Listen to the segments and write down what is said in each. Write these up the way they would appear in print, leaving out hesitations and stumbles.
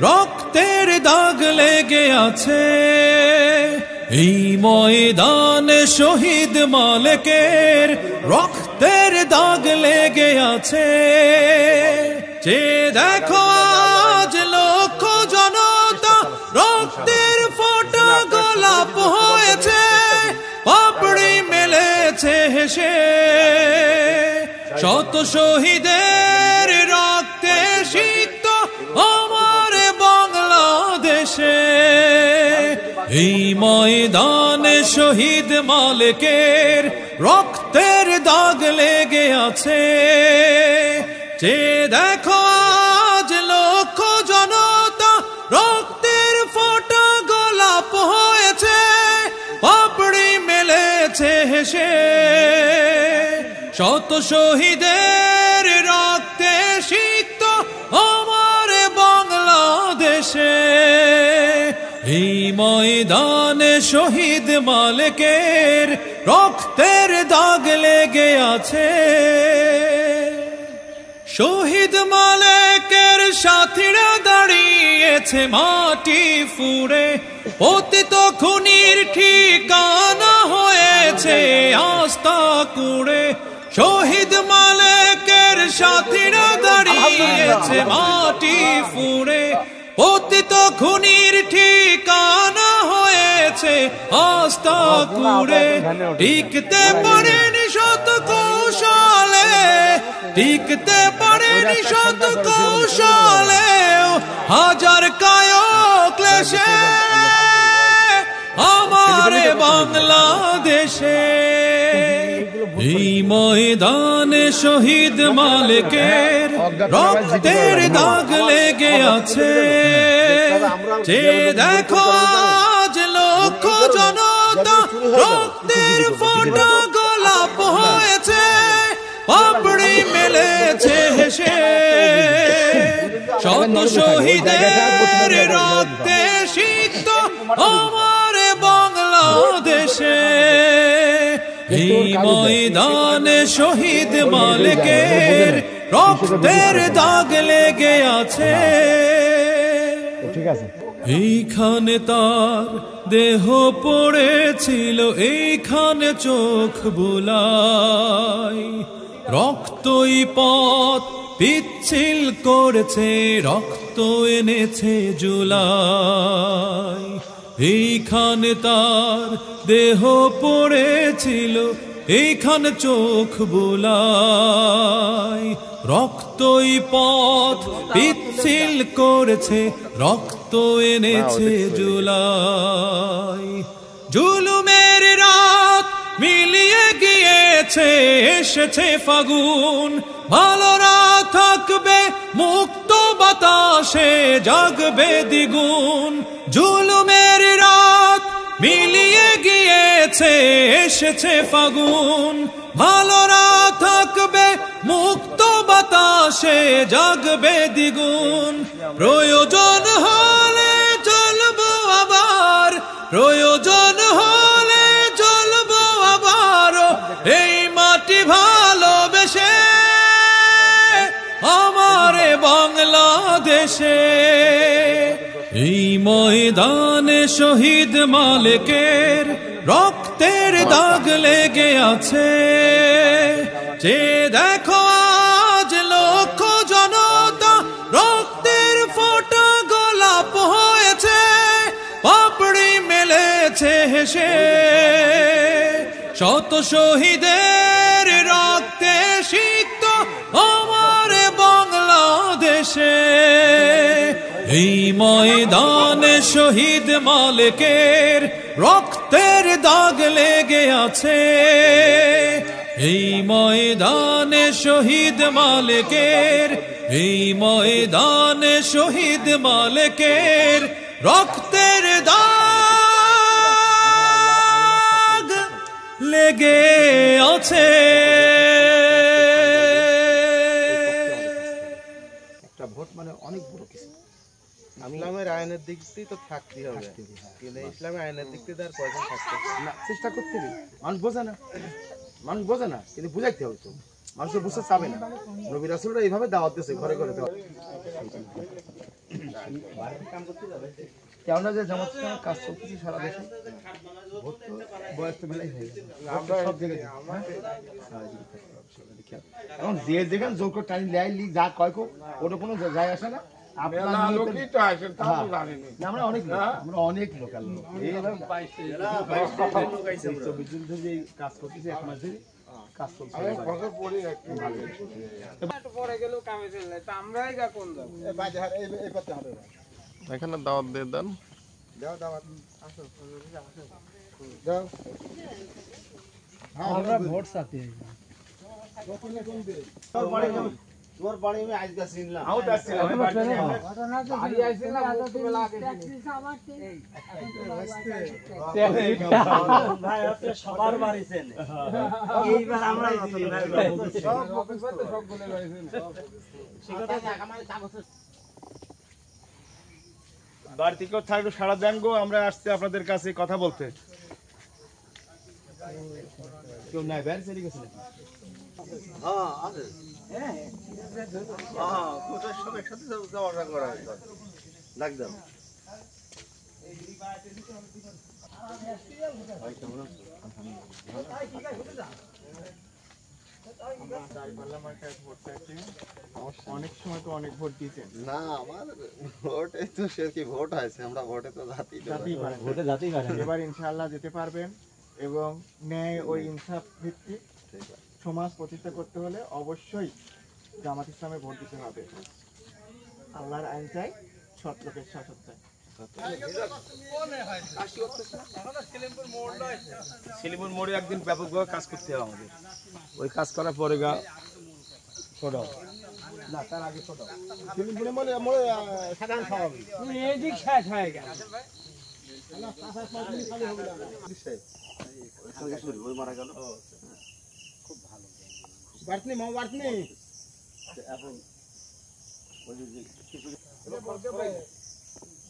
রক্তের দাগ লেগে আছে। এই ময়দানে শহীদ মালেকের রক্তের দাগ লেগে আছে। যে দেখো আজ লক্ষ জনতা রক্তের ফোঁটা গোলাপ হয়েছে, পাপড়ি মেলেছে হেসে। শত শহীদের রক্তে সিক্ত আমার বাংলাদেশে। এই ময়দানে শহীদ মালেকের রক্তের দাগ লেগে আছে। যে দেখো আজ লক্ষ জনতা রক্তের ফোঁটা গোলাপ হয়েছে, পাপড়ি মেলেছে হেসে। শত শহীদের রক্তে সিক্ত আমার বাংলাদেশে। এই ময়দানে শহীদ মালেকের রক্তের দাগ লেগে আছে। শহীদ মালেকের সাথীরা দাঁড়িয়েছে মাটি ফুঁড়ে, পতিত খুনির ঠিকানা হয়েছে আস্থা কুড়ে। শহীদ মালেকের সাথীরা দাঁড়িয়েছে মাটি ফুঁড়ে, পতিত খুনির ঠিকানা হয়েছে আস্থা কুড়ে। টিকতে পারেনি শত কৌশলে, টিকতে পারেনি শত কৌশলে, হাজার কায়ক ক্লেশে আমার বাংলাদেশে। এই ময়দানে শহীদ মালেকের রক্তের দাগ লেগে আছে। যে দেখো আজ লক্ষ জনতা রক্তের ফোঁটা গোলাপ হয়েছে, পাপড়ি মেলেছে হেসে। শত শহীদের রক্তে সিক্ত আমার বাংলাদেশে। এই ময়দানে শহীদ মালেকের রক্তের দাগ লেগে আছে। এইখানে তার দেহ পড়েছিল, এইখানে চোখ বুলাই। রক্তই পথ পিচ্ছিল করেছে, রক্ত এনেছে জুলাই। এইখানে তার দেহ পড়েছিল, এইখানে চোখ বুলাই। রক্তই পথ পিচ্ছিল করেছে, রক্ত এনেছে জুলাই। জুলুমের রাত মিলিয়ে গিয়েছে, এসেছে ফাগুন। ভালোরা থাকবে মুক্ত বাতাসে, জাগবে দ্বিগুণ। জুলুমের রাত মিলিয়ে গিয়েছে, এসেছে ফাগুন। ভালোরা থাকবে মুক্ত বাতাসে, জাগবে দ্বিগুণ। প্রয়োজন হলে চলবো আবার, প্রয়োজন হলে চলবো আবার এই মাটি ভালোবেসে আমার বাংলাদেশে। এই ময়দানে শহীদ মালেকের রক্তের দাগ লেগে আছে। যে দেখো আজ লক্ষ জনতা রক্তের ফোঁটা গোলাপ হয়েছে, পাপড়ি মেলেছে হেসে। শত শহীদের রক্তে সিক্ত আমার বাংলাদেশে। এই ময়দানে শহীদ মালেকের রক্তের দাগ লেগে আছে। এই ময়দানে শহীদ মালেকের, এই ময়দানে শহীদ মালেকের রক্তের দাগ লেগে আছে। একটা ভোট মানে অনেক বড় কিছু। ইসলামের আইনের দিক দিয়ে তো থাকতেই হবে, কিন্তু ইসলামের আইনের দিক দিয়ে তার কয়জন থাকতে না, চেষ্টা করতে হবে। মানুষ বোঝে না, মানুষ বোঝে না, কিন্তু বুঝাইতে হবে। তো মানুষের বুঝতে চাবে না। নবী রাসূলরা এইভাবে দাওয়াত দিয়েছে, ঘরে ঘরে দাওয়াত। কেননা যে জামাত ইসলামের কাজ চলতেছে সারা দেশে, ভোট তো বয়স তো মেলাই হয়ে গেছে, সব জায়গায় এখন যে যেখানে যোগ করে টানি লেয় লিখ যা কয় কোক ওটা কোনো যায় আসে না। আমরা অনেক লোকাল লোক যে কাজ করতেছি, এক মাস ধরে কাজ চলছে। এখানে দাওয়াত দিয়ে দেন। আমরা ভোট চাতে তোর বাড়ি আমি আজকে চিনলাম, সবার বাড়ি চেনে, এইবার আমরা বাড়িতে কেউ থাকলে সারা দেন গো, আমরা আসছি আপনাদের কাছে কথা বলতে। কেউ নাই বাইরে চলে গেছে নাকি? অনেক সময় তো অনেক ভোট দিয়েছেন। না আমার ভোটে তো সে কি ভোট হয়েছে, আমরা ভোটে তো জাতি এবার ইনশাআল্লাহ যেতে পারবেন এবং ন্যায় ও ইনসাফ ভিত্তিক সমাজ প্রতিষ্ঠা করতে হলে অবশ্যই জামাত ইসলামে ভোট দিতে হবে। আল্লাহর আইন চাই, সৎ লোকের শাসন চাই। সেলিমুর মোড়ে একদিন ব্যাপকভাবে কাজ করতে হবে আমাদের, ওই কাজ করার পরে গা ছোট না, তার আগে ছোট সেলিমপুরে মোড়ে মোড়ে সাধারণ স্বাভাবিক এদিক শেষ হয়ে গেল। বার্তনি মা বার্তনি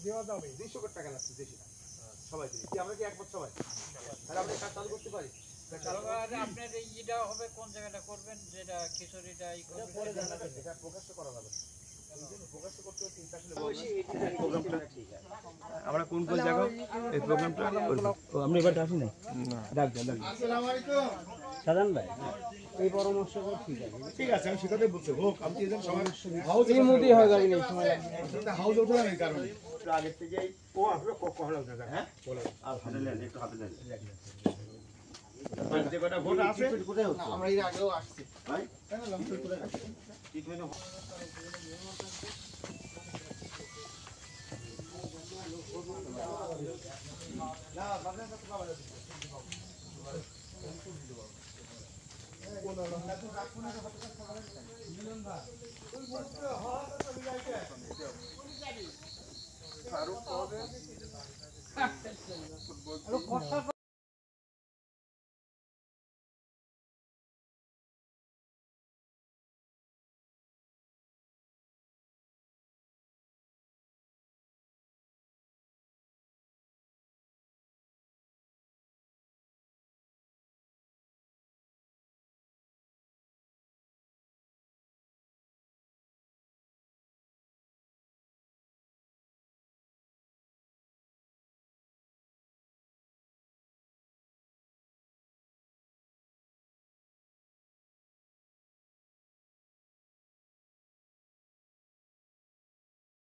দেওয়া যাবে 200 কোটি টাকা লাগছে দেশে সবাই দিই, আমরা কি একবার সবাই তাহলে আমরা কাজ চালু করতে পারি। আপনার এইটা হবে কোন জায়গাটা করবেন, যেটা খিচুড়িটা এটা প্রকাশ করা যাবে, প্রকাশ করতে আমরা কোন কোন জায়গা এই প্রোগ্রামটা আমরা এবার আসি না ডাক দেন। আসসালামু আলাইকুম সাধারণ ভাই, এই পরামর্শ ঠিক আছে, আমি সেটাই বলছি হোক। আমি তো এজন সময় হাউস ইমুদি হয়ে যাবে এই সময় লাগবে। হাউস ওঠে না এই কারণে আগে থেকেই ও আসলে কখনো না হ্যাঁ বলে আলহামদুলিল্লাহ একটু হাতে দেন যে কটা ভোট আছে আমরা এর আগেও আসছি ভাই কেন লম্বা করে আসছি কি কইনো না বাবা তো বাবা কোন লম্বা তো রাখুন না মিলন ভাই ওই বলতে হয় তো চলে যাইতে ফারুক কবে